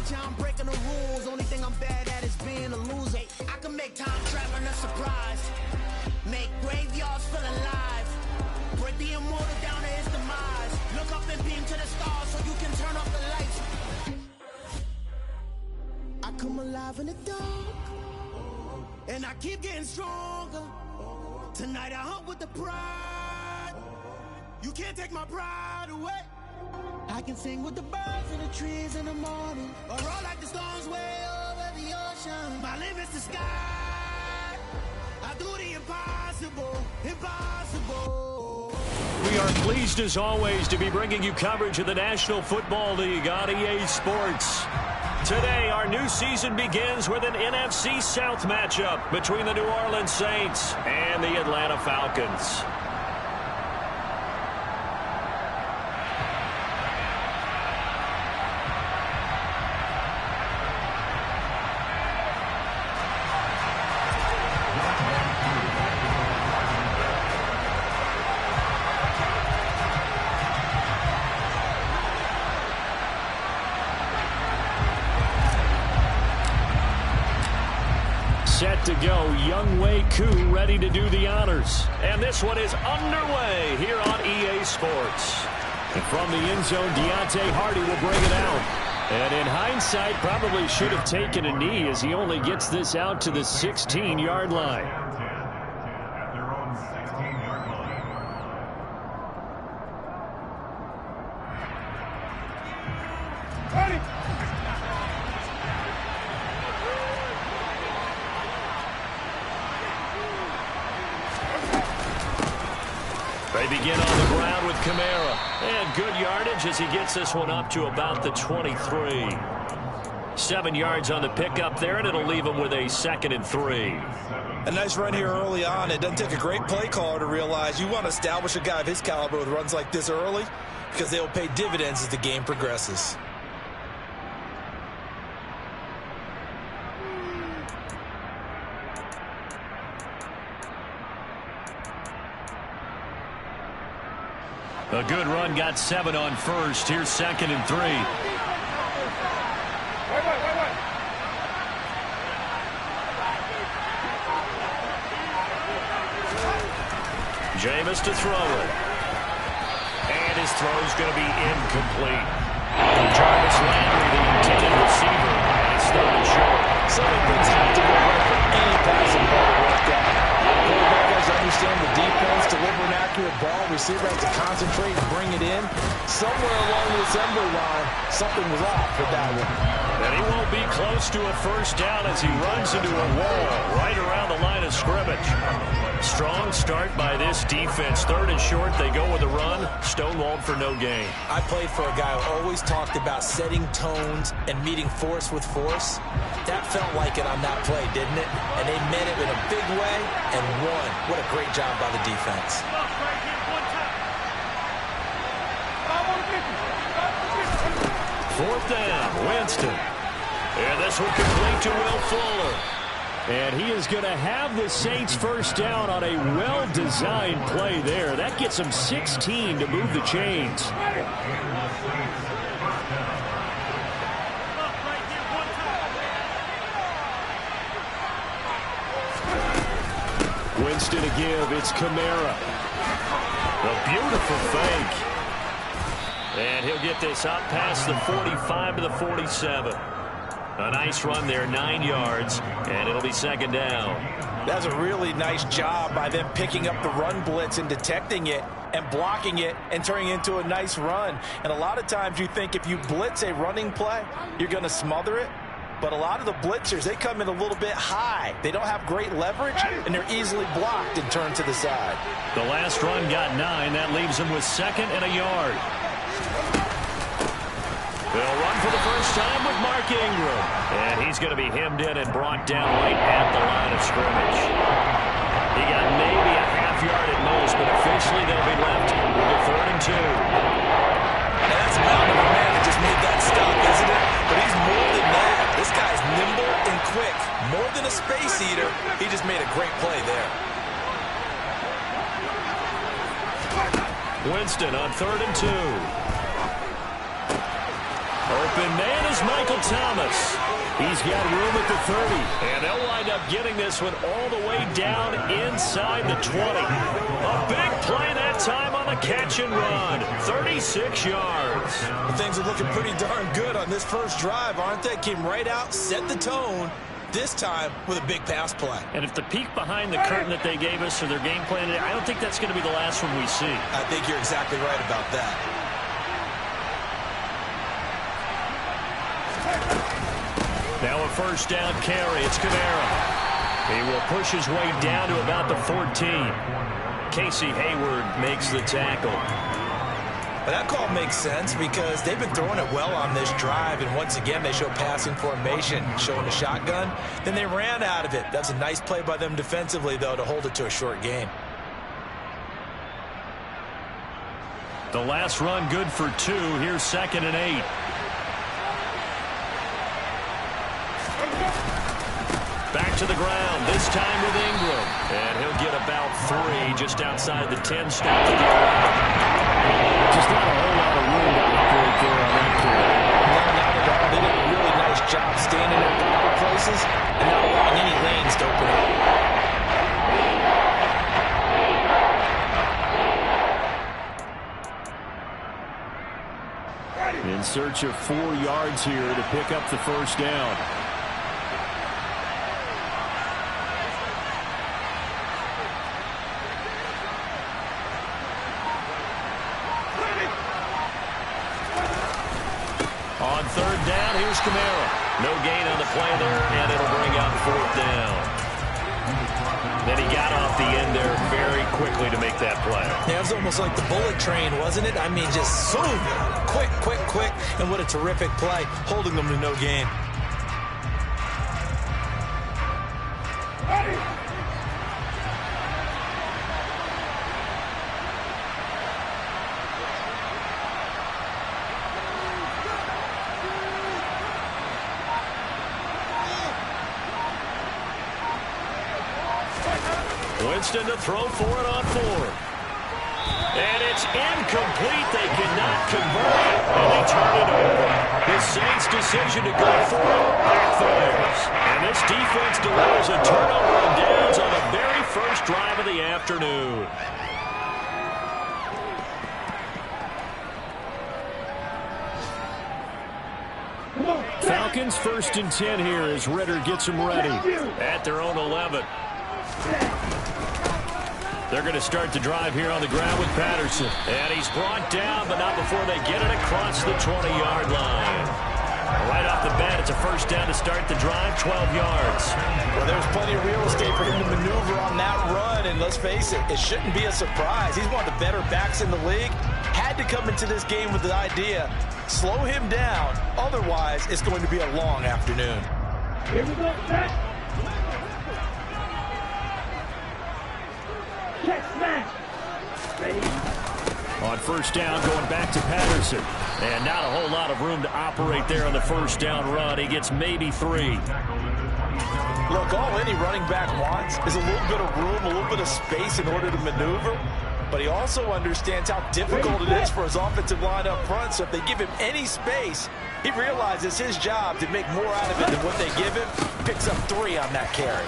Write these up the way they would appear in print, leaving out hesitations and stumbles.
teacher, I'm breaking the rules. Only thing I'm bad at is being a loser. I can make time traveling a surprise. Make graveyards feel alive. Break the immortal down to his demise. Look up and beam to the stars so you can turn off the lights. I come alive in the dark, and I keep getting stronger. Tonight I hunt with the pride. You can't take my pride away. I can sing with the birds and the trees in the morning, or roll like the storms way over the ocean. My limit's the sky. I do the impossible, impossible. We are pleased as always to be bringing you coverage of the National Football League on EA Sports. Today, our new season begins with an NFC South matchup between the New Orleans Saints and the Atlanta Falcons. Set to go, Young Wei Koo ready to do the honors. And this one is underway here on EA Sports. And from the end zone, Deontay Hardy will bring it out. And in hindsight, probably should have taken a knee as he only gets this out to the 16-yard line. They begin on the ground with Kamara. And good yardage as he gets this one up to about the 23. 7 yards on the pickup there, and it'll leave him with a 2nd and 3. A nice run here early on. It doesn't take a great play caller to realize you want to establish a guy of his caliber with runs like this early, because they will pay dividends as the game progresses. A good run, got 7 on first. Here's 2nd and 3. Jameis to throw it. And his throw's going to be incomplete. Jarvis Landry, the intended receiver, and it's third short. Some things have to go right for any passing ball to work out. Quarterback has to understand the defense, deliver an accurate ball. Receiver has to concentrate and bring it in. Somewhere along the assembly line, something was off with that one. And he won't be close to a first down as he runs into a wall right around the line of scrimmage. Strong start by this defense. 3rd and short, they go with a run. Stonewalled for no gain. I played for a guy who always talked about setting tones and meeting force with force. That felt like it on that play, didn't it? And they meant it in a big way and won. What a great job by the defense. Fourth down, Winston. And this one complete to Will Fuller. And he is going to have the Saints first down on a well-designed play there. That gets him 16 to move the chains. Winston to give. It's Kamara. A beautiful fake. And he'll get this up past the 45 to the 47. A nice run there, 9 yards, and it'll be 2nd down. That's a really nice job by them picking up the run blitz and detecting it and blocking it and turning it into a nice run. And a lot of times you think if you blitz a running play, you're going to smother it. But a lot of the blitzers, they come in a little bit high. They don't have great leverage, and they're easily blocked and turned to the side. The last run got 9. That leaves them with 2nd and a yard. They'll run for the first time with Mark Ingram. And he's going to be hemmed in and brought down right at the line of scrimmage. He got maybe a half yard at most, but officially they'll be left with a 3rd and 2. Now that's mountain of a man that just made that stop, isn't it? But he's more than that. This guy's nimble and quick. More than a space eater. He just made a great play there. Winston on 3rd and 2. open man is Michael Thomas. He's got room at the 30, and they'll wind up getting this one all the way down inside the 20. A big play that time on the catch and run, 36 yards. Things are looking pretty darn good on this first drive, aren't they? Came right out, set the tone, this time with a big pass play. And if the peek behind the curtain that they gave us or their game plan, I don't think that's going to be the last one we see. I think you're exactly right about that. Now a first down carry. It's Kamara. He will push his way down to about the 14. Casey Hayward makes the tackle. But that call makes sense because they've been throwing it well on this drive, and once again they show passing formation, showing a shotgun. Then they ran out of it. That's a nice play by them defensively, though, to hold it to a short gain. The last run good for 2. Here's 2nd and 8. Back to the ground, this time with Ingram. And he'll get about 3 just outside the 10 stop to the line. Just not a whole lot of room to operate there on that play. No, not at all. They did a really nice job staying in their proper places and not allowing any lanes to open up. In search of 4 yards here to pick up the first down. On 3rd down, here's Kamara. No gain on the play there, and it'll bring out 4th down. Then he got off the end there very quickly to make that play. Yeah, it was almost like the bullet train, wasn't it? I mean, just so quick, quick, quick, and what a terrific play, holding them to no gain. Winston to throw for it on 4th. And it's incomplete. They cannot convert it, and they turn it over. The Saints' decision to go for it backfires. And this defense delivers a turnover on downs on the very first drive of the afternoon. Falcons 1st and 10 here as Ritter gets them ready at their own 11. They're going to start the drive here on the ground with Patterson. And he's brought down, but not before they get it across the 20-yard line. Right off the bat, it's a first down to start the drive, 12 yards. Well, there's plenty of real estate for him to maneuver on that run, and let's face it, it shouldn't be a surprise. He's one of the better backs in the league. Had to come into this game with the idea, slow him down, otherwise it's going to be a long afternoon. Here we go, set. Check smash. Ready? On first down, going back to Patterson. And not a whole lot of room to operate there on the first down run. He gets maybe 3. Look, all any running back wants is a little bit of room, a little bit of space in order to maneuver. But he also understands how difficult it is for his offensive line up front. So if they give him any space, he realizes his job to make more out of it than what they give him. Picks up 3 on that carry.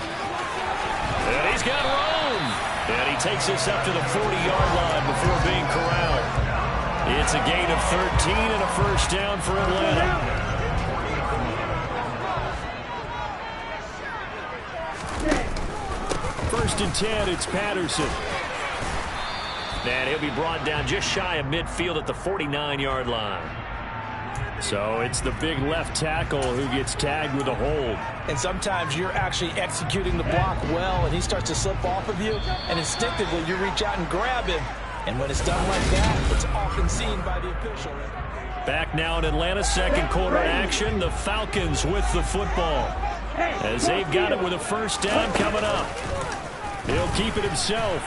And he's got room. And he takes this up to the 40-yard line before being corralled. It's a gain of 13 and a first down for Atlanta. First and 10, it's Patterson. And he'll be brought down just shy of midfield at the 49-yard line. So it's the big left tackle who gets tagged with a hold. And sometimes you're actually executing the block well, and he starts to slip off of you, and instinctively you reach out and grab him. And when it's done like that, it's often seen by the official. Back now in Atlanta, second quarter action. The Falcons with the football. As they've got it with a first down coming up. He'll keep it himself.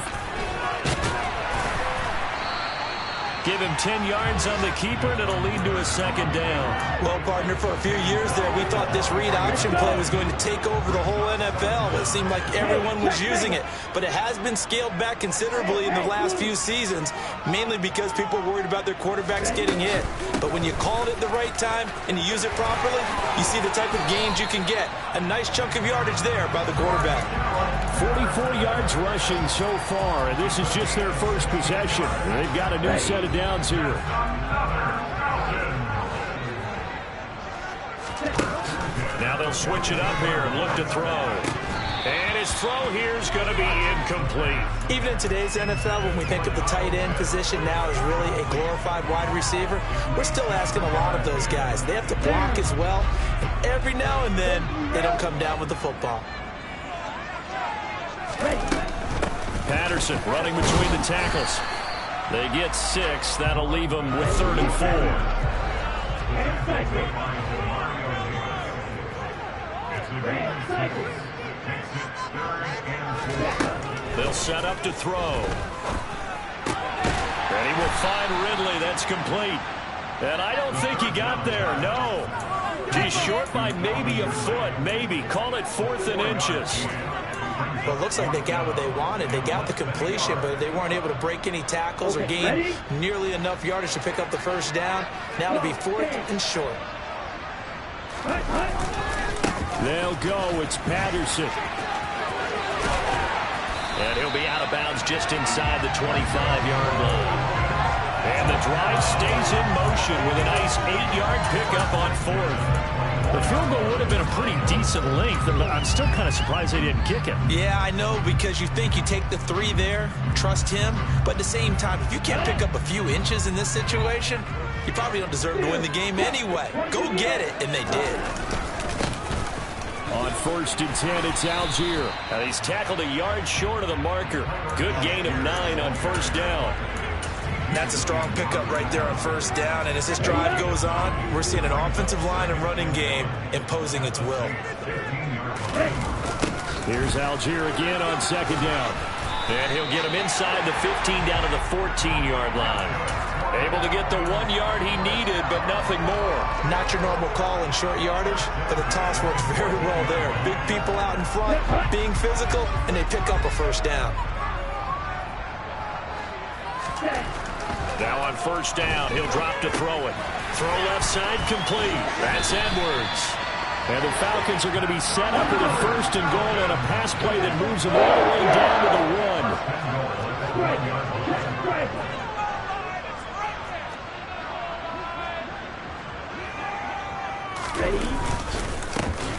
Give him 10 yards on the keeper, and it'll lead to a second down. Well, partner, for a few years there, we thought this read option play was going to take over the whole NFL. It seemed like everyone was using it. But it has been scaled back considerably in the last few seasons, mainly because people are worried about their quarterbacks getting hit. But when you call it at the right time and you use it properly, you see the type of gains you can get. A nice chunk of yardage there by the quarterback. 44 yards rushing so far, and this is just their first possession. They've got a new set of downs here. Now they'll switch it up here and look to throw. And his throw here is going to be incomplete. Even in today's NFL, when we think of the tight end position now as really a glorified wide receiver, we're still asking a lot of those guys. They have to block as well, and every now and then they don't come down with the football. Patterson running between the tackles. They get 6. That'll leave them with 3rd and 4. They'll set up to throw. And he will find Ridley. That's complete. And I don't think he got there. No. He's short by maybe a foot. Maybe. Call it 4th and inches. Well, it looks like they got what they wanted. They got the completion, but they weren't able to break any tackles or gain nearly enough yardage to pick up the first down. Now it'll be 4th and short. They'll go. It's Patterson. And he'll be out of bounds just inside the 25-yard line. And the drive stays in motion with a nice 8-yard pickup on 4th. The field goal would have been a pretty decent length. I'm still kind of surprised they didn't kick it. Yeah, I know, because you think you take the 3 there, trust him. But at the same time, if you can't pick up a few inches in this situation, you probably don't deserve to win the game anyway. Go get it, and they did. On 1st and 10, it's Algier. And he's tackled a yard short of the marker. Good gain of 9 on 1st down. That's a strong pickup right there on 1st down. And as this drive goes on, we're seeing an offensive line and running game imposing its will. Here's Algier again on 2nd down. And he'll get him inside the 15 down to the 14-yard line. Able to get the 1 yard he needed, but nothing more. Not your normal call in short yardage, but the toss works very well there. Big people out in front, being physical, and they pick up a 1st down. Now on 1st down, he'll drop to throw it. Throw left side complete. That's Edwards. And the Falcons are going to be set up with a 1st and goal on a pass play that moves them all the way down to the 1.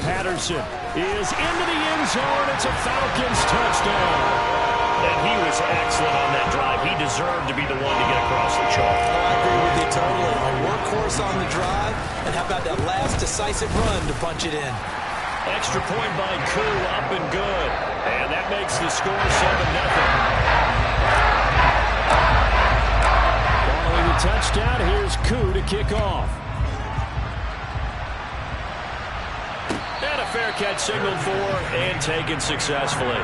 Patterson is into the end zone. It's a Falcons touchdown. And he was excellent on that drive. He deserved to be the one to get across the chalk. Oh, I agree with you totally. A workhorse on the drive. And how about that last decisive run to punch it in? Extra point by Koo, up and good. And that makes the score 7-0. Following the touchdown, here's Koo to kick off. And a fair catch signaled for and taken successfully.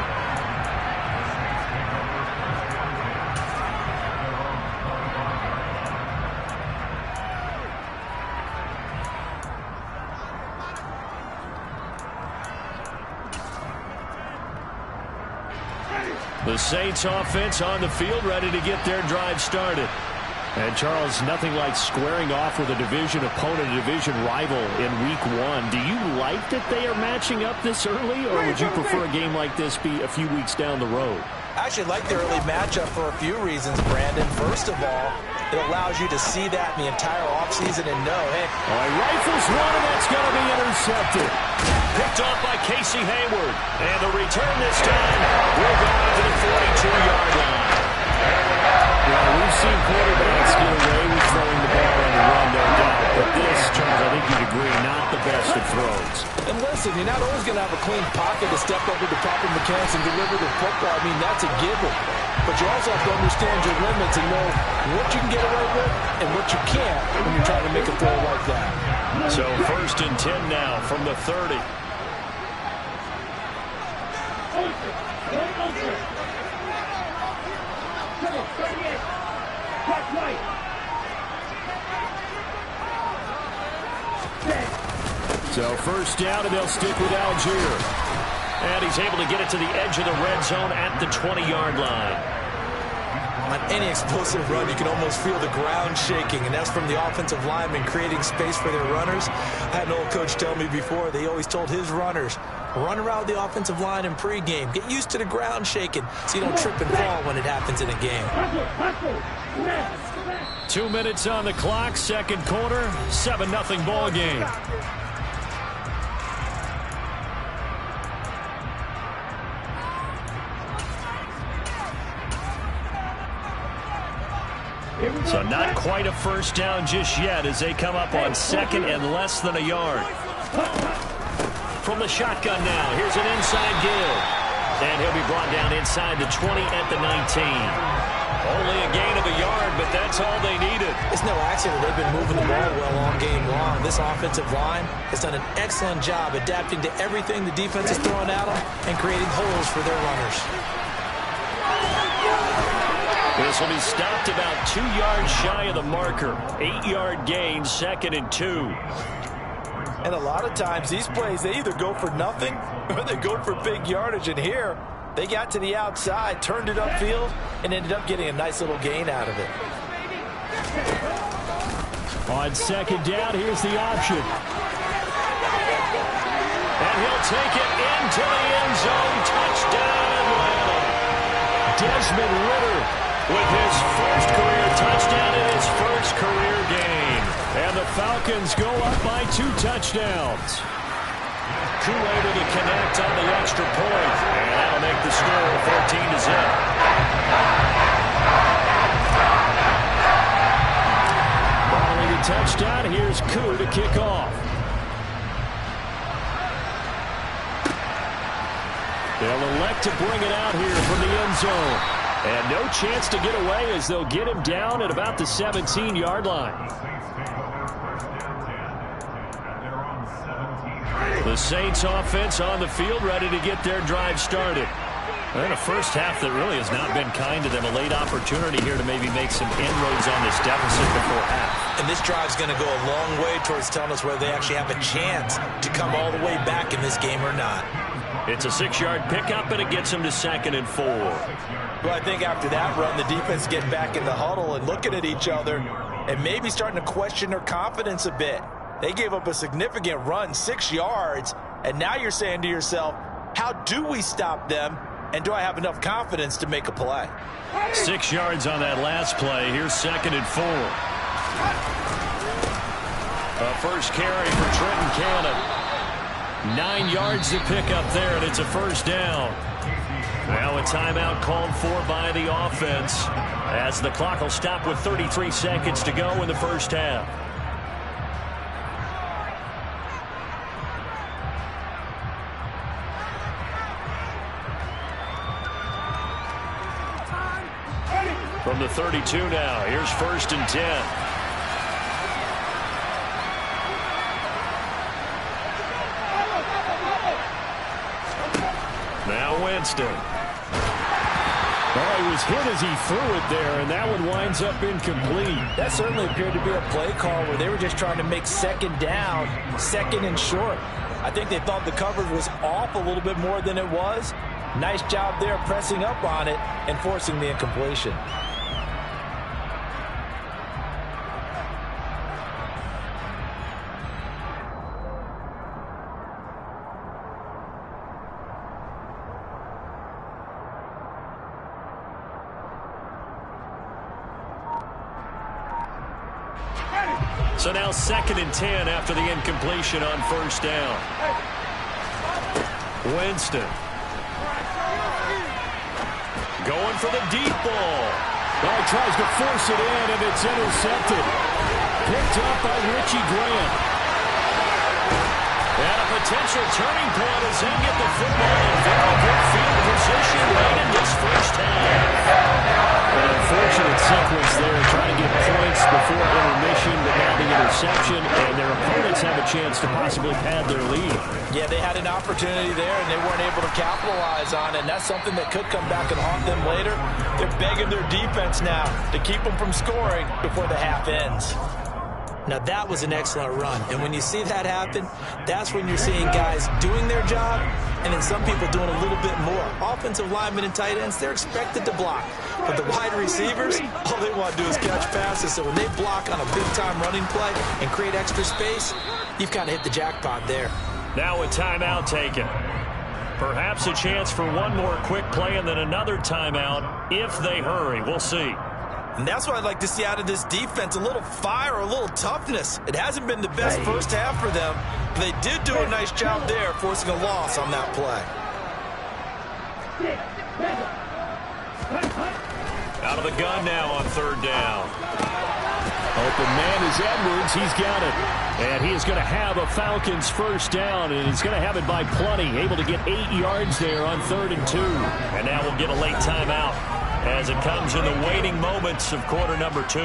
The Saints offense on the field, ready to get their drive started. And, Charles, nothing like squaring off with a division opponent, a division rival in Week 1. Do you like that they are matching up this early, or would you prefer a game like this be a few weeks down the road? I actually like the early matchup for a few reasons, Brandon. First of all, it allows you to see that in the entire offseason and know, hey. All right, rifles one, and that's going to be intercepted. Picked off by Casey Hayward. And the return this time will go out to the 42-yard line. Well, we've seen quarterbacks get away with throwing the ball on the run, no doubt. But this, Charles, I think you'd agree, not the best of throws. And listen, you're not always going to have a clean pocket to step up with the proper mechanics and deliver the football. I mean, that's a given. But you also have to understand your limits and know what you can get away with and what you can't when you're trying to make a throw like that. So 1st and 10 now from the 30. So first down, and they'll stick with Algier. And he's able to get it to the edge of the red zone at the 20-yard line. On any explosive run, you can almost feel the ground shaking, and that's from the offensive linemen creating space for their runners. I had an old coach tell me before, they always told his runners, run around the offensive line in pregame. Get used to the ground shaking so you don't trip and fall when it happens in a game. 2 minutes on the clock, second quarter, 7-0 ball game. So not quite a first down just yet as they come up on second and less than a yard. From the shotgun now, here's an inside give. And he'll be brought down inside the 20 at the 19. Only a gain of a yard, but that's all they needed. It's no accident they've been moving the ball well all game long. This offensive line has done an excellent job adapting to everything the defense is throwing at them and creating holes for their runners. This will be stopped about 2 yards shy of the marker. 8-yard gain, 2nd and 2. And a lot of times these plays, they either go for nothing or they go for big yardage. And here, they got to the outside, turned it upfield, and ended up getting a nice little gain out of it. On second down, here's the option. And he'll take it into the end zone. Touchdown, Atlanta. Desmond Ridder with his first career touchdown and his first career game. And the Falcons go up by 2 touchdowns. Koo able to connect on the extra point. And that'll make the score 14-0. Following a touchdown, here's Koo to kick off. They'll elect to bring it out here from the end zone. And no chance to get away as they'll get him down at about the 17-yard line. The Saints offense on the field ready to get their drive started. And a first half that really has not been kind to them. A late opportunity here to maybe make some inroads on this deficit before half. And this drive's going to go a long way towards telling us whether they actually have a chance to come all the way back in this game or not. It's a 6-yard pickup, and it gets them to 2nd and 4. Well, I think after that run, the defense getting back in the huddle and looking at each other and maybe starting to question their confidence a bit. They gave up a significant run, 6 yards, and now you're saying to yourself, how do we stop them, and do I have enough confidence to make a play? 6 yards on that last play. Here's 2nd and 4. A first carry for Trenton Cannon. 9 yards to pick up there, and it's a first down. Now a timeout called for by the offense as the clock will stop with 33 seconds to go in the first half. From the 32 now, here's 1st and 10. Now Winston. Oh, he was hit as he threw it there, and that one winds up incomplete. That certainly appeared to be a play call where they were just trying to make 2nd down, 2nd and short. I think they thought the coverage was off a little bit more than it was. Nice job there pressing up on it and forcing the incompletion. So now 2nd and 10 after the incompletion on first down. Winston. Going for the deep ball. Oh, tries to force it in, and it's intercepted. Picked up by Richie Grant. And a potential turning point as they get the football in very good field position late in this first half. An unfortunate sequence there, trying to get points before intermission, but now the interception, and their opponents have a chance to possibly pad their lead. Yeah, they had an opportunity there, and they weren't able to capitalize on it, and that's something that could come back and haunt them later. They're begging their defense now to keep them from scoring before the half ends. Now, that was an excellent run. And when you see that happen, that's when you're seeing guys doing their job and then some people doing a little bit more. Offensive linemen and tight ends, they're expected to block. But the wide receivers, all they want to do is catch passes. So when they block on a big-time running play and create extra space, you've kind of hit the jackpot there. Now a timeout taken. Perhaps a chance for one more quick play and then another timeout if they hurry. We'll see. And that's what I'd like to see out of this defense, a little fire, a little toughness. It hasn't been the best first half for them, but they did do a nice job there forcing a loss on that play. Out of the gun now on third down. Open man is Edwards. He's got it. And he is going to have a Falcons first down, and he's going to have it by plenty. Able to get 8 yards there on 3rd and 2. And now we'll get a late timeout as it comes in the waning moments of quarter number 2.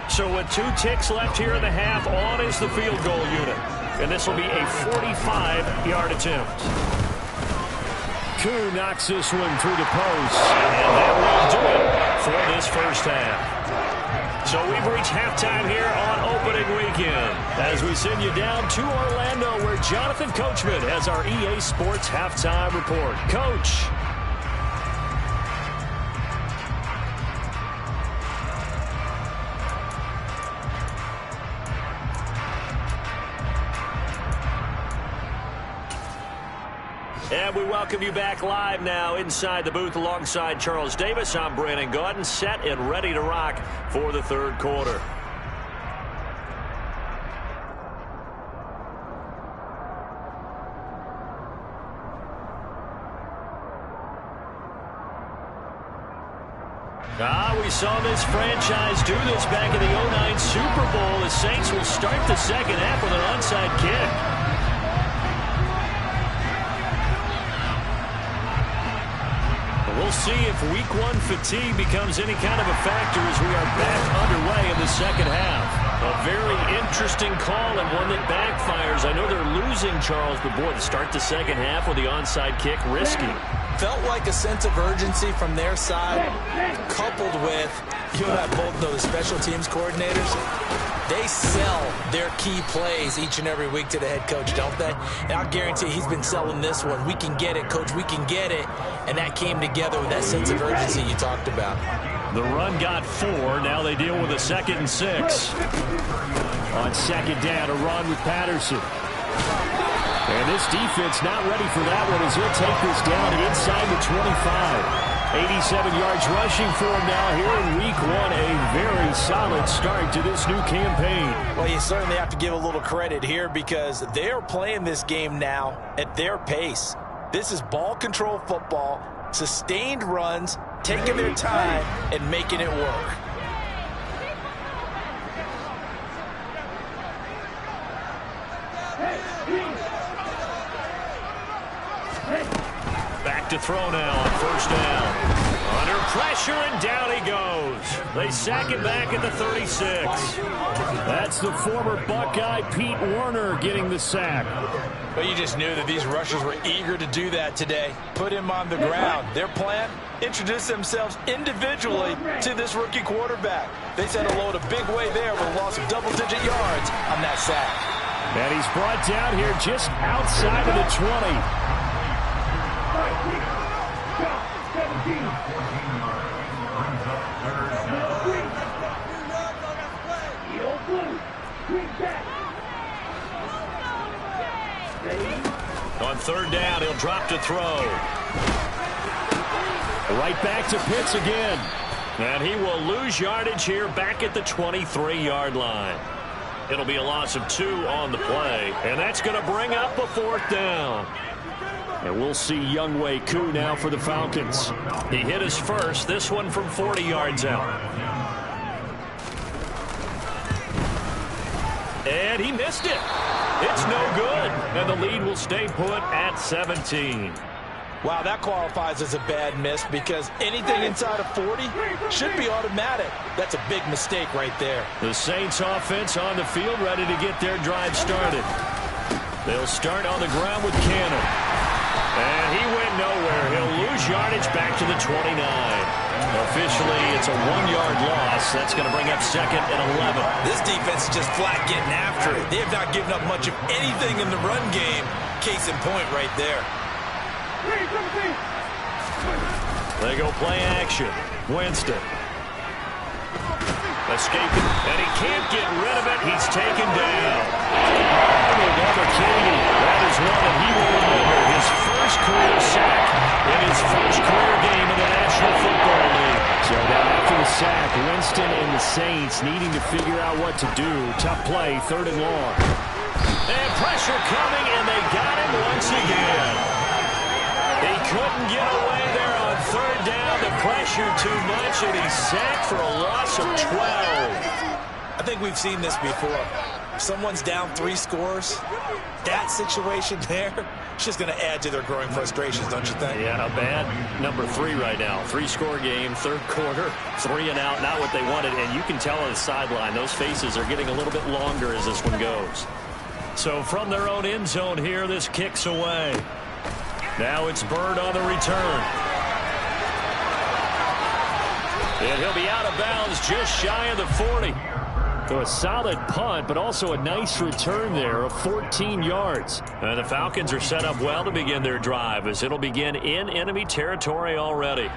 So with 2 ticks left here in the half, on is the field goal unit. And this will be a 45-yard attempt. Koo knocks this one through the post. And that will do it for this first half. So we've reached halftime here on opening weekend as we send you down to Orlando where Jonathan Coachman has our EA Sports halftime report. Coach. And we welcome you back live now inside the booth alongside Charles Davis. I'm Brandon Gaudin, set and ready to rock for the third quarter. We saw this franchise do this back in the 2009 Super Bowl. The Saints will start the second half with an onside kick. We'll see if week 1 fatigue becomes any kind of a factor as we are back underway in the second half. A very interesting call and one that backfires. I know they're losing, Charles, but boy, to start the second half with the onside kick, risky. Felt like a sense of urgency from their side, coupled with, you and I both know the special teams coordinators. They sell their key plays each and every week to the head coach, don't they? And I'll guarantee he's been selling this one. We can get it, coach, we can get it. And that came together with that sense of urgency you talked about. The run got 4. Now they deal with a 2nd and 6. On second down, a run with Patterson. And this defense not ready for that one as he'll take this down inside the 25. 87 yards rushing for him now here in week 1. A very solid start to this new campaign. Well, you certainly have to give a little credit here because they're playing this game now at their pace. This is ball control football, sustained runs, taking their time and making it work. Back to throw now on first down. Under pressure, and down he goes. They sack him back at the 36. That's the former Buckeye Pete Werner getting the sack. But you just knew that these rushers were eager to do that today. Put him on the ground. Their plan, introduce themselves individually to this rookie quarterback. They sent a load a big way there with a loss of double-digit yards on that sack. And he's brought down here just outside of the 20. On third down, he'll drop to throw. Right back to Pitts again. And he will lose yardage here back at the 23-yard line. It'll be a loss of 2 on the play. And that's going to bring up a 4th down. And we'll see Younghoe Koo now for the Falcons. He hit his first, this one from 40 yards out. And he missed it. It's no good. And the lead will stay put at 17. Wow, that qualifies as a bad miss because anything inside of 40 should be automatic. That's a big mistake right there. The Saints offense on the field ready to get their drive started. They'll start on the ground with Cannon. And he went nowhere. He'll lose yardage back to the 29. Officially, it's a 1-yard loss. That's going to bring up 2nd and 11. This defense is just flat getting after it. They have not given up much of anything in the run game. Case in point right there. They go play action. Winston. Escaping, and he can't get rid of it. He's taken down. That is one that he will remember. His first career sack in his first career game in the National Football League. So now after the sack, Winston and the Saints needing to figure out what to do. Tough play, 3rd and long. And pressure coming, and they got him once again. He couldn't get away there on 3rd down. The pressure too much, and he's sacked for a loss of 12. I think we've seen this before. If someone's down 3 scores, that situation there, it's just going to add to their growing frustrations, don't you think? Yeah, bad number 3 right now. 3-score game, 3rd quarter, 3 and out, not what they wanted. And you can tell on the sideline, those faces are getting a little bit longer as this one goes. So from their own end zone here, this kicks away. Now it's Bird on the return. And he'll be out of bounds just shy of the 40. So a solid punt, but also a nice return there of 14 yards. And the Falcons are set up well to begin their drive as it'll begin in enemy territory already.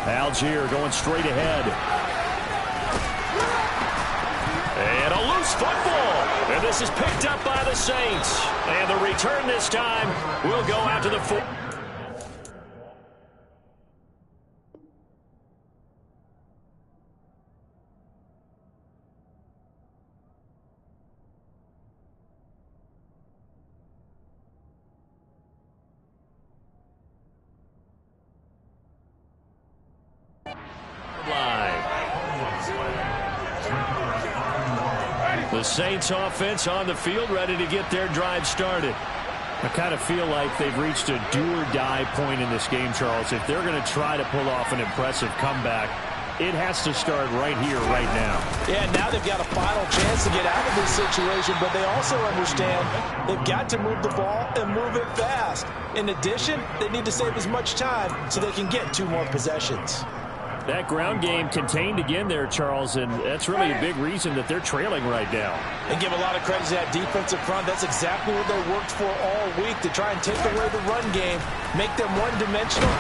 Algier going straight ahead. And a loose football. And this is picked up by the Saints. And the return this time will go out to the 4. The Saints offense on the field, ready to get their drive started. I kind of feel like they've reached a do-or-die point in this game, Charles. If they're going to try to pull off an impressive comeback, it has to start right here, right now. Yeah, now they've got a final chance to get out of this situation, but they also understand they've got to move the ball and move it fast. In addition, they need to save as much time so they can get 2 more possessions. That ground game contained again there, Charles, and that's really a big reason that they're trailing right now. They give a lot of credit to that defensive front. That's exactly what they worked for all week, to try and take away the run game, make them one-dimensional.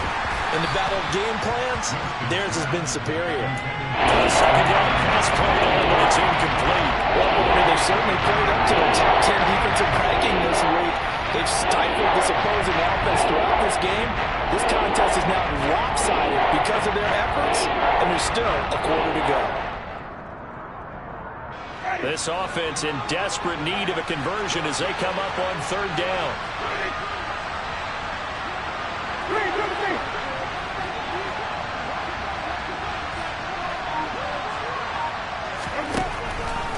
In the battle of game plans, theirs has been superior. The second down pass played on, but it's incomplete. Well, they've certainly played up to their top 10 defensive ranking this week. They've stifled this opposing offense throughout this game. This contest is now lopsided because of their efforts, and there's still a quarter to go. This offense in desperate need of a conversion as they come up on 3rd down.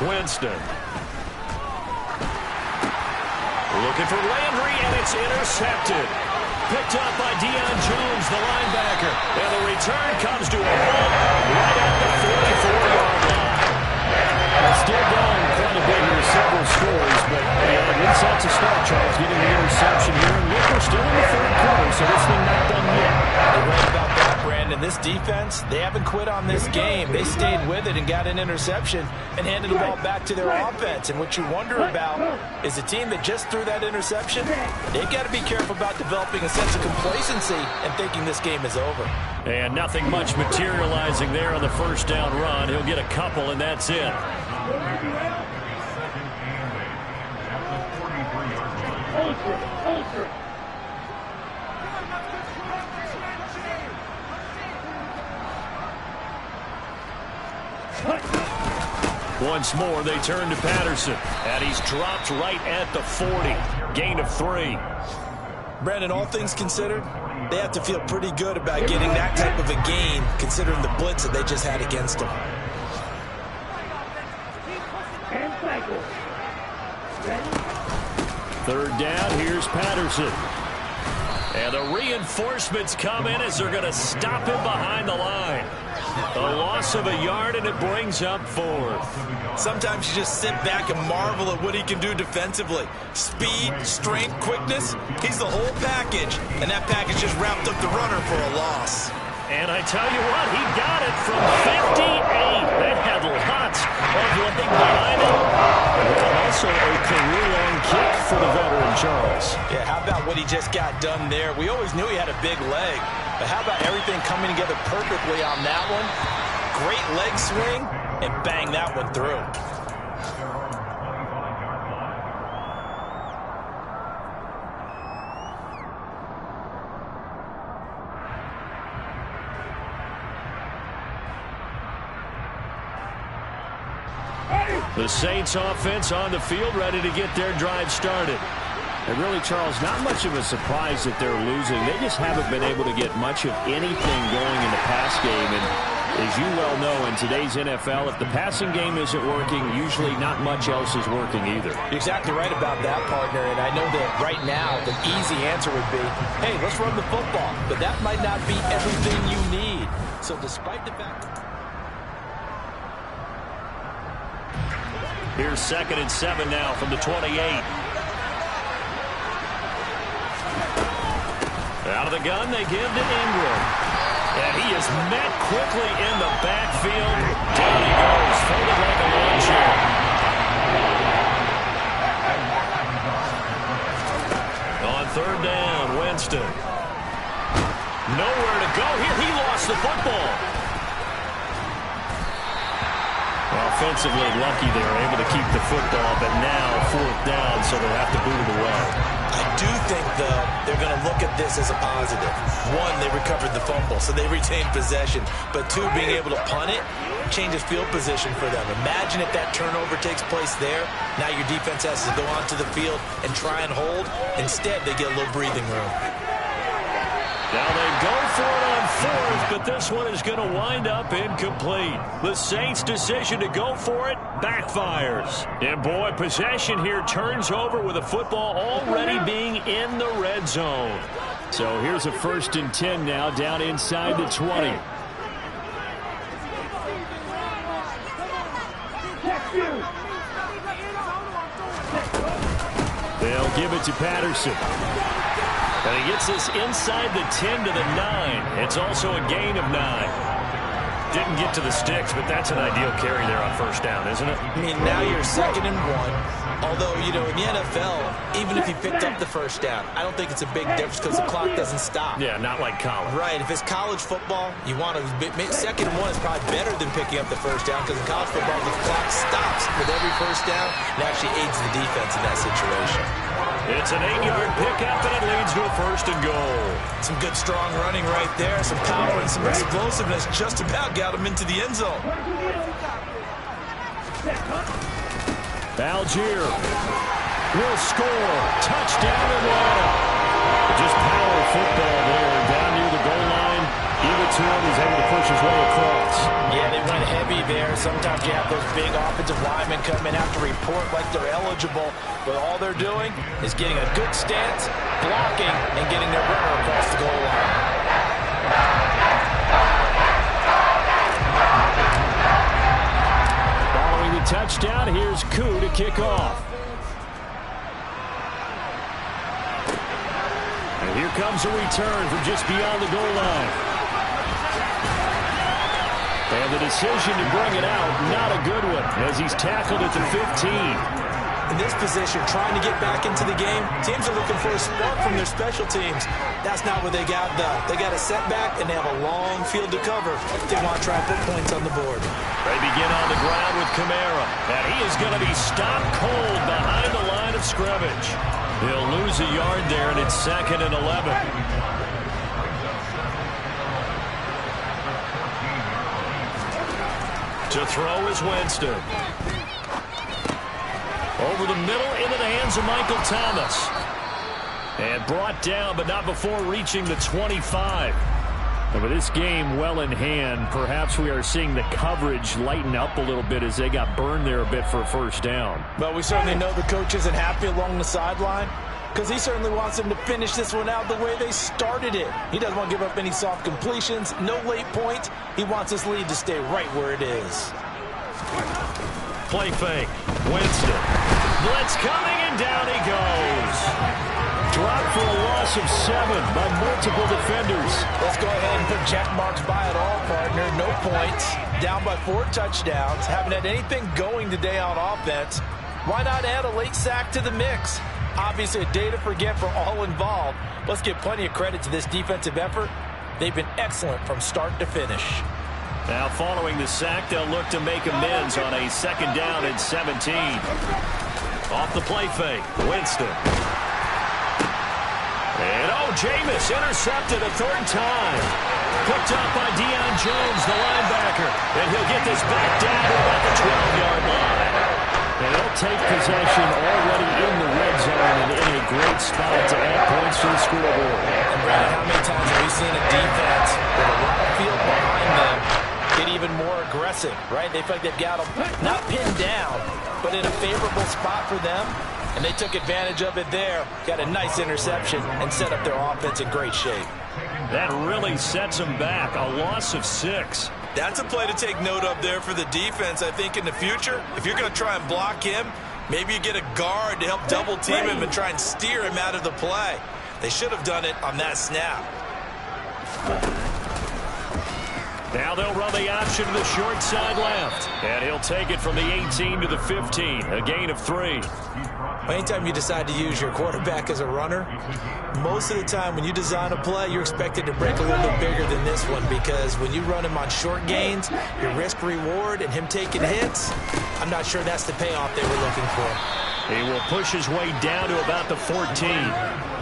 Winston. Looking for Landry, and it's intercepted. Picked up by Deion Jones, the linebacker. And the return comes to a halt right at the 44-yard line. Still going quite a bit here, several scores, but at least that's a start, Charles, getting the interception here. And look, we're still in the 3rd quarter, so this thing not done yet. You're right about that, Brandon. This defense, they haven't quit on this game. They stayed with it and got an interception and handed the ball back to their offense. And what you wonder about is a team that just threw that interception, they've got to be careful about developing a sense of complacency and thinking this game is over. And nothing much materializing there on the 1st down run. He'll get a couple, and that's it. Once more, they turn to Patterson, and he's dropped right at the 40. Gain of 3. Brandon, all things considered, they have to feel pretty good about getting that type of a gain, considering the blitz that they just had against them. Third down, here's Patterson. And the reinforcements come in as they're going to stop him behind the line. A loss of a yard, and it brings up 4th. Sometimes you just sit back and marvel at what he can do defensively. Speed, strength, quickness, he's the whole package. And that package just wrapped up the runner for a loss. And I tell you what, he got it from 58. That had lots of leg behind it. And also a career-long kick for the veteran, Charles. Yeah, how about what he just got done there? We always knew he had a big leg. But how about everything coming together perfectly on that one? Great leg swing, and bang that one through. The Saints offense on the field, ready to get their drive started. And really, Charles, not much of a surprise that they're losing. They just haven't been able to get much of anything going in the pass game. And as you well know, in today's NFL, if the passing game isn't working, usually not much else is working either. You're exactly right about that, partner. And I know that right now the easy answer would be, hey, let's run the football. But that might not be everything you need. So despite the fact... Here's 2nd and 7 now from the 28. Out of the gun, they give to Ingram. And he is met quickly in the backfield. Down he goes, folded like a lawn chair. On 3rd down, Winston. Nowhere to go here. He lost the football. Offensively lucky they were able to keep the football, but now 4th down, so they'll have to boot it away. I do think, though, they're going to look at this as a positive. One, they recovered the fumble, so they retained possession. But two, being able to punt it changes field position for them. Imagine if that turnover takes place there. Now your defense has to go onto the field and try and hold. Instead, they get a little breathing room. Now they go for it on 4th, but this one is going to wind up incomplete. The Saints' decision to go for it backfires. And boy, possession here turns over with a football already being in the red zone. So here's a 1st and 10 now, down inside the 20. They'll give it to Patterson. And he gets this inside the 10 to the 9. It's also a gain of 9. Didn't get to the sticks, but that's an ideal carry there on 1st down, isn't it? I mean, now you're 2nd and 1. Although, you know, in the NFL, even if you picked up the 1st down, I don't think it's a big difference because the clock doesn't stop. Yeah, not like college. Right. If it's college football, you want to 2nd and 1 is probably better than picking up the 1st down because in college football, the clock stops with every 1st down. It actually aids the defense in that situation. It's an 8-yard pickup, and it leads to a 1st and goal. Some good, strong running right there. Some power and some explosiveness just about got him into the end zone. Algier will score. Touchdown Atlanta. Just power football there. Down near the goal line. Give it to him. He's able to push his way across. Yeah, they went heavy there. Sometimes you have those big offensive linemen come in, have to report like they're eligible. But all they're doing is getting a good stance, blocking, and getting their runner across the goal line. Following the touchdown, here's Koo to kick off. And here comes a return from just beyond the goal line. And the decision to bring it out, not a good one, as he's tackled at the 15. In this position, trying to get back into the game, teams are looking for a spark from their special teams. That's not what they got, though. They got a setback, and they have a long field to cover. They want to try and put points on the board. They begin on the ground with Kamara, and he is going to be stopped cold behind the line of scrimmage. He'll lose a yard there, and it's 2nd and 11. To throw is Winston. Over the middle, into the hands of Michael Thomas. And brought down, but not before reaching the 25. And with this game well in hand, perhaps we are seeing the coverage lighten up a little bit as they got burned there a bit for a 1st down. Well, we certainly know the coach isn't happy along the sideline because he certainly wants them to finish this one out the way they started it. He doesn't want to give up any soft completions, no late points. He wants this lead to stay right where it is. Play fake. Winston. Blitz coming, and down he goes. Dropped for a loss of 7 by multiple defenders. Let's go ahead and put check marks by it all, partner. No points. Down by 4 touchdowns. Haven't had anything going today on offense. Why not add a late sack to the mix? Obviously a day to forget for all involved. Let's give plenty of credit to this defensive effort. They've been excellent from start to finish. Now following the sack, they'll look to make amends on a 2nd down and 17. Off the play fake, Winston. And Jameis intercepted a 3rd time. Picked up by Deion Jones, the linebacker. And he'll get this back down to about the 12-yard line. And they'll take possession already in the red zone and in a great spot to add points to the scoreboard. And Brad, how many times have we seen a defense with a lot of field behind them get even more aggressive, right? They feel like they've got them not pinned down, but in a favorable spot for them. And they took advantage of it there. Got a nice interception and set up their offense in great shape. That really sets them back. A loss of 6. That's a play to take note of there for the defense. I think in the future, if you're going to try and block him, maybe you get a guard to help double team him and try and steer him out of the play. They should have done it on that snap. Now they'll run the option to the short side left. And he'll take it from the 18 to the 15. A gain of 3. Anytime you decide to use your quarterback as a runner, most of the time when you design a play, you're expected to break a little bit bigger than this one, because when you run him on short gains, your risk-reward and him taking hits, I'm not sure that's the payoff they were looking for. He will push his way down to about the 14.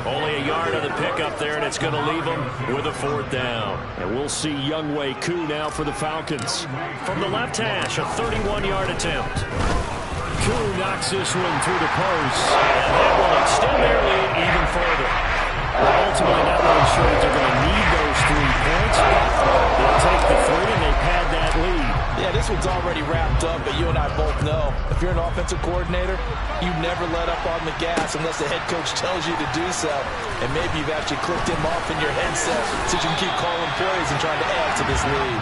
Only a yard on the pickup there, and it's going to leave him with a 4th down. And we'll see Younghoe Koo now for the Falcons. From the left hash, a 31-yard attempt. Koo knocks this one through the post, and that will extend their lead even further. But ultimately, not really sure that they're going to need those 3 points. They'll take the 3, and they've had that lead. Yeah, this one's already wrapped up, but you and I both know if you're an offensive coordinator, you never let up on the gas unless the head coach tells you to do so. And maybe you've actually clicked him off in your headset so you can keep calling plays and trying to add to this lead.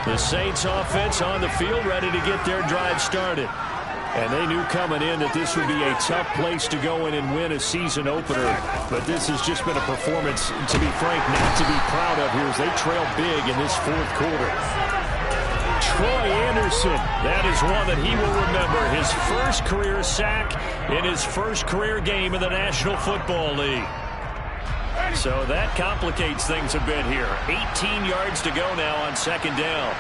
The Saints offense on the field, ready to get their drive started. And they knew coming in that this would be a tough place to go in and win a season opener. But this has just been a performance, to be frank, not to be proud of here as they trail big in this 4th quarter. Troy Anderson, that is one that he will remember. His first career sack in his first career game in the National Football League. So that complicates things a bit here. 18 yards to go now on 2nd down.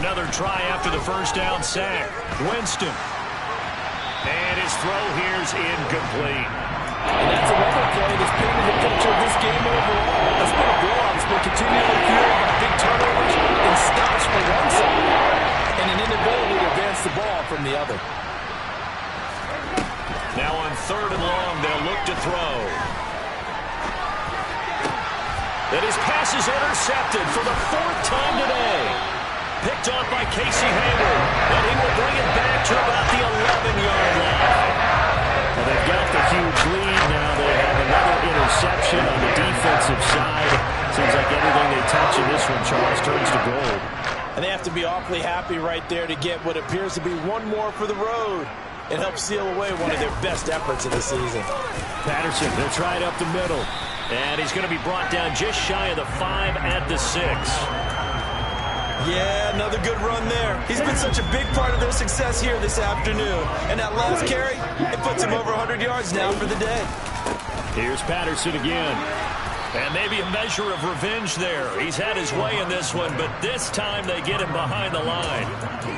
Another try after the 1st down sack. Winston. And his throw here's incomplete. And that's another play that's painted the picture of this game overall. It's been a blowout. It's been continually fueled by big turnovers and stops from one side, and an inability to advance the ball from the other. Now on 3rd and long, they'll look to throw. And his pass is intercepted for the 4th time today. Picked off by Casey Hayward, and he will bring it back to about the 11-yard line. Well, they've got the huge lead now. They have another interception on the defensive side. Seems like everything they touch in this one, Charles, turns to gold. And they have to be awfully happy right there to get what appears to be one more for the road. It helps seal away one of their best efforts of the season. Patterson, they'll try it up the middle. And he's going to be brought down just shy of the 5 at the 6. Yeah, another good run there. He's been such a big part of their success here this afternoon. And that last carry, it puts him over 100 yards now for the day. Here's Patterson again. And maybe a measure of revenge there. He's had his way in this one, but this time they get him behind the line.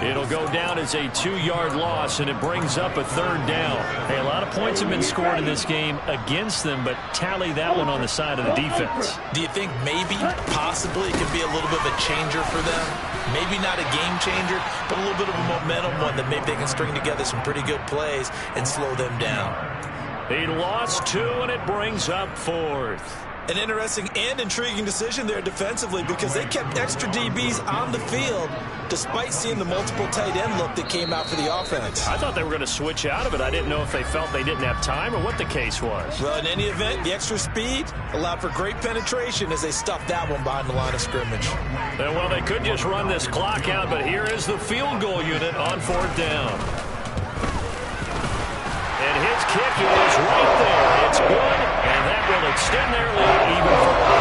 It'll go down as a 2-yard loss, and it brings up a 3rd down. Hey, a lot of points have been scored in this game against them, but tally that one on the side of the defense. Do you think maybe, possibly, it could be a little bit of a changer for them? Maybe not a game changer, but a little bit of a momentum one that maybe they can string together some pretty good plays and slow them down. He lost 2, and it brings up 4th. An interesting and intriguing decision there defensively, because they kept extra DBs on the field despite seeing the multiple tight end look that came out for the offense. I thought they were going to switch out of it. I didn't know if they felt they didn't have time or what the case was. Well, in any event, the extra speed allowed for great penetration as they stuffed that one behind the line of scrimmage. Well, they could just run this clock out, but here is the field goal unit on 4th down. And his kick is right there. It's good, and that will extend their lead even further.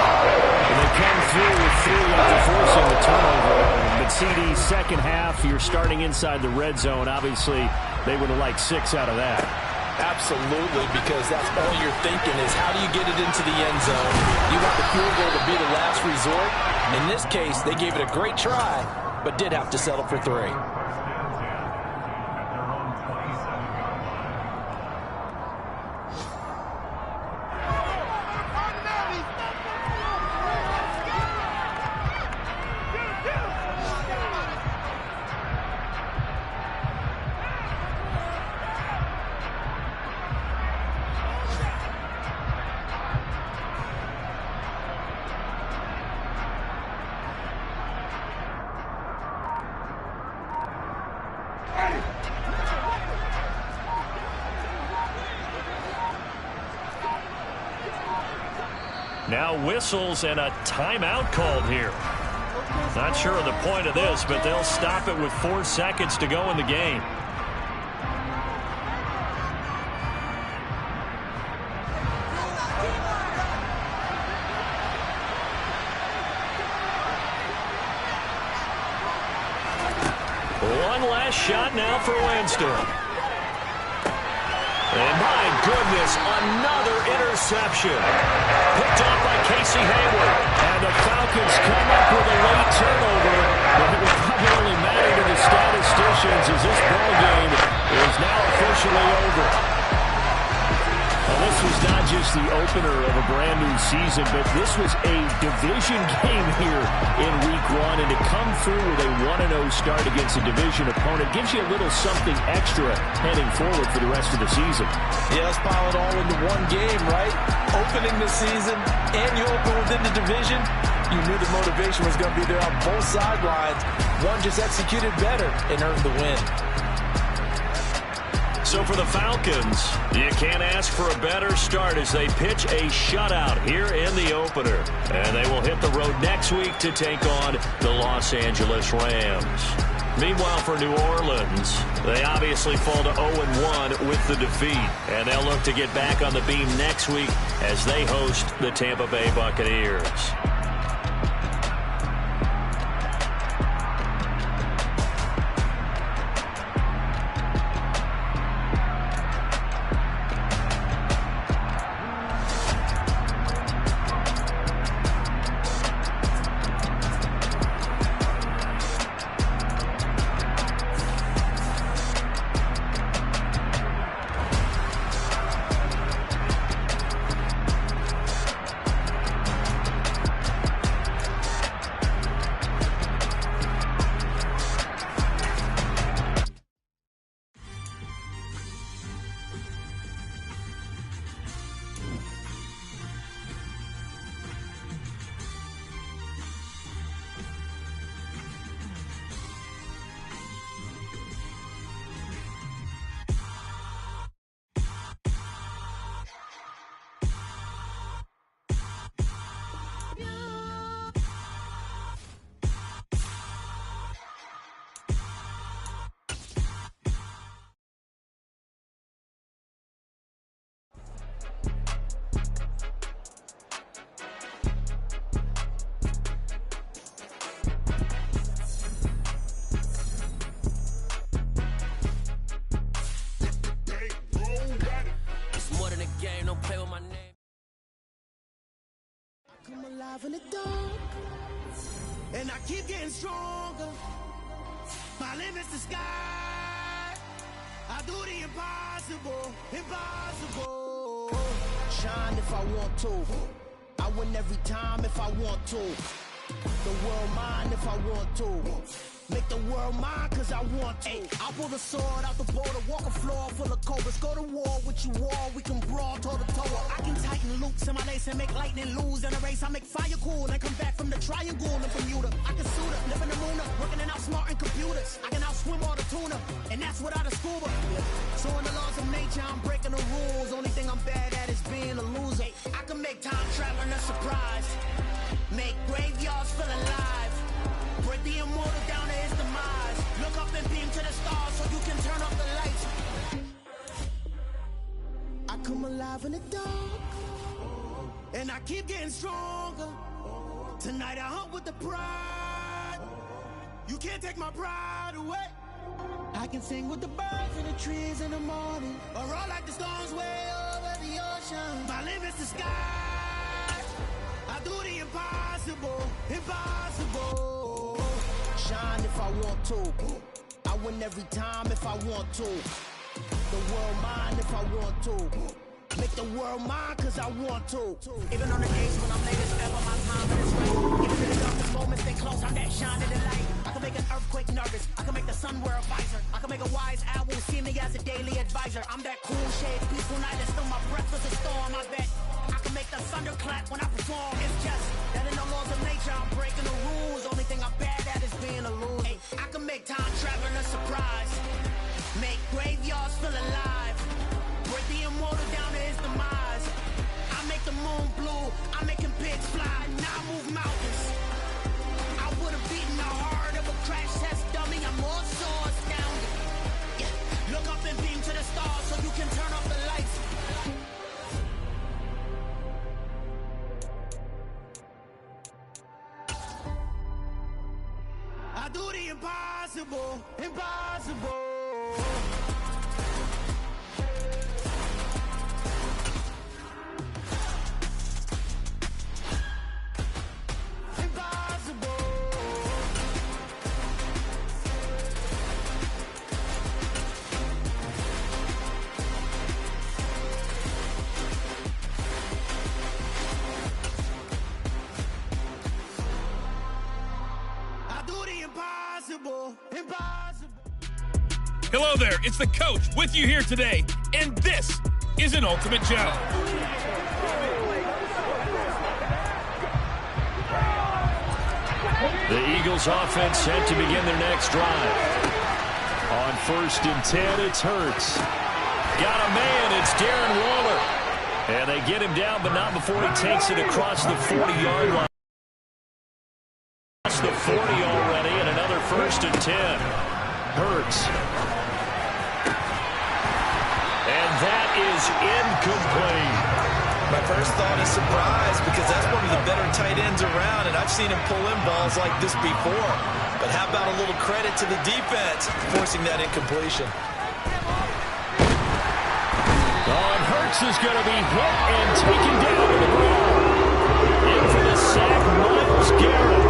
And they come through with 3 after forcing the turnover. But CD, second half, you're starting inside the red zone. Obviously, they would have liked 6 out of that. Absolutely, because that's all you're thinking is how do you get it into the end zone? You want the field goal to be the last resort. In this case, they gave it a great try, but did have to settle for 3. Now whistles and a timeout called here. Not sure of the point of this, but they'll stop it with 4 seconds to go in the game. One last shot now for Winston. And my goodness, another interception. Picked off by Casey Hayward. And the Falcons come up with a late turnover. But it will probably only matter to the statisticians as this ball game is now officially over. Well, this was not just the opener of a brand new season, but this was a division game here in Week 1. And to come through with a 1-0 start against a division opponent gives you a little something extra heading forward for the rest of the season. Yeah, let's pile it all into one game, right? Opening the season, and you open within the division. You knew the motivation was going to be there on both sidelines. One just executed better and earned the win. So for the Falcons, you can't ask for a better start as they pitch a shutout here in the opener. And they will hit the road next week to take on the Los Angeles Rams. Meanwhile, for New Orleans, they obviously fall to 0-1 with the defeat. And they'll look to get back on the beam next week as they host the Tampa Bay Buccaneers. In the dark, and I keep getting stronger. My limit's the sky. I do the impossible, impossible. Shine if I want to. I win every time if I want to. The world mine if I want to. Make the world mine cause I want to. I pull the sword out the border, walk a floor full of cobras. Go to war with you all, we can brawl toe to toe. I can tighten loops in my lace and make lightning lose in a race. I make fire cool and come back from the triangle in Bermuda. I can suit up, live in the moon up, working and outsmarting computers. I can outswim all the tuna, and that's without a scuba. So in the laws of nature, I'm breaking the rules. Only thing I'm bad at is being a loser. I can make time traveling a surprise. Make graveyards feel alive. Break the immortal down to his demise. Look up and beam to the stars so you can turn off the lights. I come alive in the dark, and I keep getting stronger. Tonight I hunt with the pride. You can't take my pride away. I can sing with the birds and the trees in the morning, or roll like the storms way over the ocean. My limit's the sky. I do the impossible, impossible. Shine if I want to. I win every time if I want to. The world mine if I want to. Make the world mine cause I want to. Even on the days when I'm late as ever, my time is right. Even in the darkest moments, stay close, I'm that shine in the light. I can make an earthquake nervous. I can make the sun wear a visor. I can make a wise owl see me as a daily advisor. I'm that cool shade, peaceful night, and still my breath is a storm. I bet I can make the thunder clap when I perform. It's just that in the laws of nature, I'm breaking the rules. Only thing I'm bad at is being a loser. I can make time traveling a surprise. Make graveyards feel alive. Break the immortal down to his demise. I make the moon blue. I make him pigs fly. Now I move mountains. I would've beaten I do the impossible, impossible. Hello there, it's the coach with you here today, and this is an Ultimate Challenge. The Eagles offense set to begin their next drive. On 1st and 10, it's Hurts. Got a man, it's Darren Waller. And they get him down, but not before he takes it across the 40-yard line. Across the 40 already, and another 1st and 10. Hurts. And that is incomplete. My first thought is surprise, because that's one of the better tight ends around, and I've seen him pull in balls like this before. But how about a little credit to the defense forcing that incompletion? And Hurts is going to be hit and taken down to the ground. In for the sack, Myles Garrett.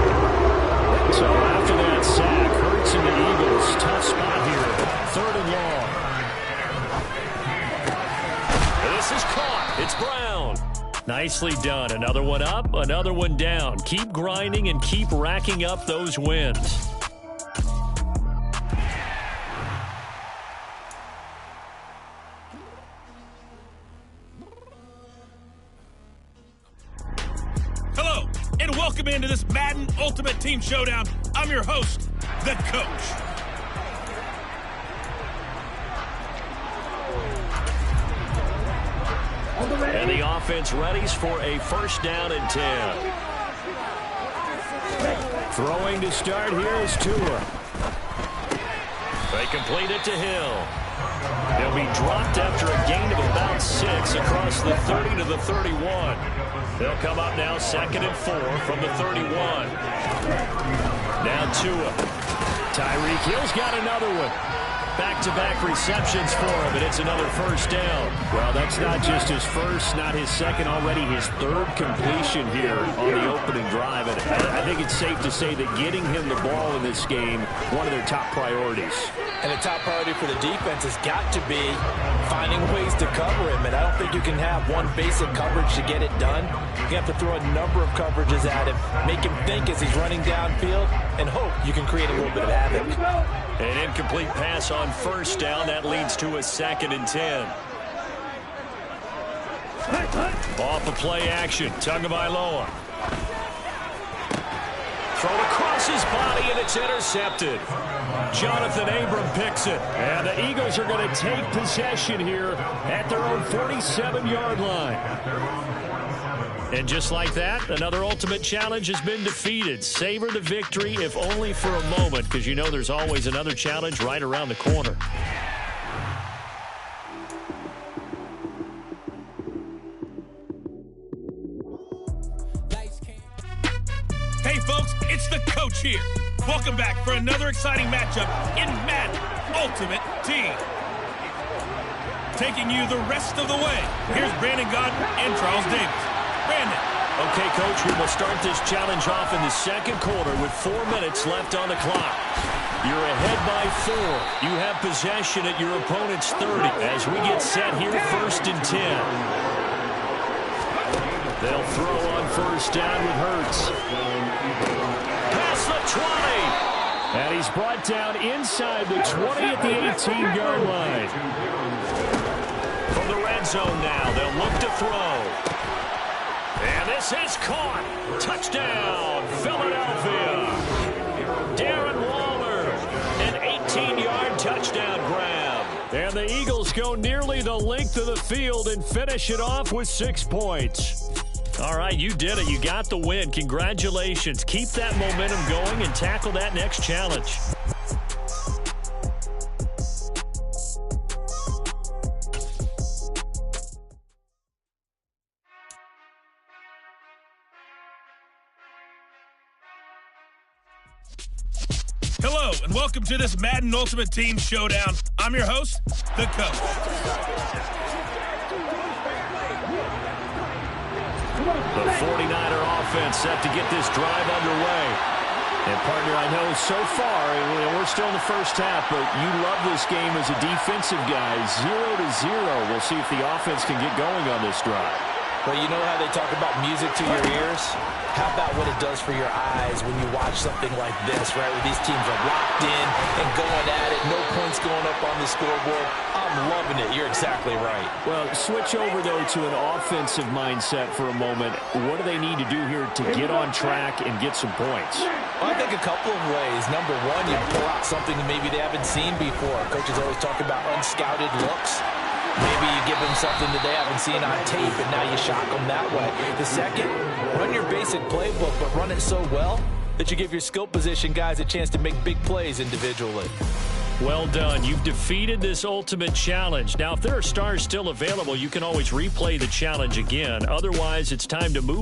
So after that sack, Hurts and the Eagles, tough spot here. 3rd and long. This is caught. It's Brown. Nicely done. Another one up, another one down. Keep grinding and keep racking up those wins. Hello, and welcome into this Madden Ultimate Team Showdown. I'm your host, the Coach. And the offense readies for a 1st down and 10. Throwing to start here is Tua. They complete it to Hill. He'll be dropped after a gain of about 6 across the 30 to the 31. They'll come up now 2nd and 4 from the 31. Now Tua. Tyreek Hill's got another one. Back-to-back receptions for him, and it's another 1st down. Well, that's not just his first, not his second, already his 3rd completion here on the opening drive. And I think it's safe to say that getting him the ball in this game, one of their top priorities. And a top priority for the defense has got to be finding ways to cover him. And I don't think you can have one basic coverage to get it done. You have to throw a number of coverages at him, make him think as he's running downfield, and hope you can create a little bit of havoc. An incomplete pass on 1st down. That leads to a 2nd and 10. Off of play action. Tagovailoa. Thrown across his body, and it's intercepted. Jonathan Abram picks it. And the Eagles are going to take possession here at their own 47-yard line. And just like that, another Ultimate Challenge has been defeated. Savor the victory, if only for a moment, because you know there's always another challenge right around the corner. Hey, folks, it's the Coach here. Welcome back for another exciting matchup in Madden Ultimate Team. Taking you the rest of the way, here's Brandon Godden and Charles Davis. Brandon. Okay, Coach, we will start this challenge off in the 2nd quarter with 4 minutes left on the clock. You're ahead by 4. You have possession at your opponent's 30 as we get set here 1st and 10. They'll throw on 1st down with Hurts. Past the 20. And he's brought down inside the 20 at the 18-yard line. From the red zone now, they'll look to throw. And this is caught. Touchdown, Philadelphia. Darren Waller, an 18-yard touchdown grab. And the Eagles go nearly the length of the field and finish it off with 6 points. All right, you did it. You got the win. Congratulations. Keep that momentum going and tackle that next challenge. Hello, and welcome to this Madden Ultimate Team Showdown. I'm your host, the Coach. The 49er offense set to get this drive underway. And, partner, I know so far, we're still in the first half, but you love this game as a defensive guy. 0-0. We'll see if the offense can get going on this drive. Well, you know how they talk about music to your ears? How about what it does for your eyes when you watch something like this, right, where these teams are locked in and going at it, no points going up on the scoreboard? I'm loving it. You're exactly right. Well, switch over, though, to an offensive mindset for a moment. What do they need to do here to get on track and get some points? Well, I think a couple of ways. Number one, you pull out something that maybe they haven't seen before. Coaches always talk about unscouted looks. Maybe you give them something that they haven't seen on tape, and now you shock them that way. The second, run your basic playbook, but run it so well that you give your skill position guys a chance to make big plays individually. Well done. You've defeated this ultimate challenge. Now, if there are stars still available, you can always replay the challenge again. Otherwise, it's time to move